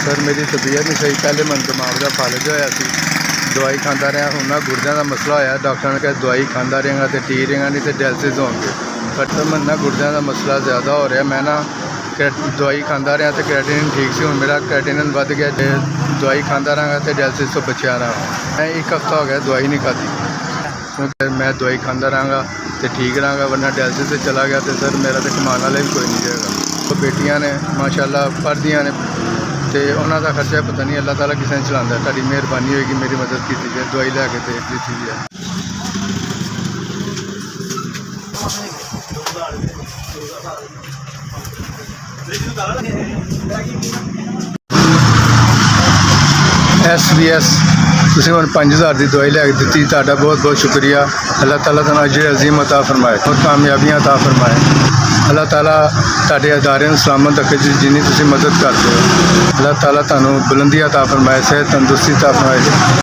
Sir मेरी तबीयत नहीं सही, पहले मैं दिमाग का फालज होया सी, दवाई खाता रहा, हूँ ना गुर्दे का मसला होया। डॉक्टर ने कहा दवाई खाता रहेगा तो ठीक रहेगा, नहीं तो डायलिसिस होंगे। पर तो मैं ना गुर्दे का मसला ज़्यादा हो रहा, मैं ना दवाई खाता रहा तो क्रेटिनिन ठीक से, हूँ मेरा क्रेटिनिन बढ़ गया। दवाई खाता रहा तो डायलिसिस तो बचा रहा। मैं एक हफ्ता हो गया दवाई नहीं खाती, क्योंकि मैं दवाई खाता रहा तो ठीक रहा, वरना डायलिसिस से चला गया तो सर मेरा तो कमाने वाला भी कोई नहीं रहेगा। तो बेटियां ने माशाल्लाह पढ़दियां ने, तो उन्हों का खर्चा पता नहीं अल्लाह ताला किस चलाता। ताड़ी मेहरबानी होगी मेरी मदद की जाए, दवाई लैके तो दी जाए। SBS तुसीं हुण 5000 की दवाई लैके दी, तुहाडा बहुत बहुत शुक्रिया। अल्लाह ताला तुहानूं अजर अजीम अता फरमाए और कामयाबियां अता फरमाए। अल्लाह ताला तुहाडे अदारे नूं सलामत रखे, जिन्नी तुसीं मदद करदे हो। अल्लाह ताला तुहानूं बुलंदी अता फरमाए, सेहत तंदुरुस्ती अता फरमाए।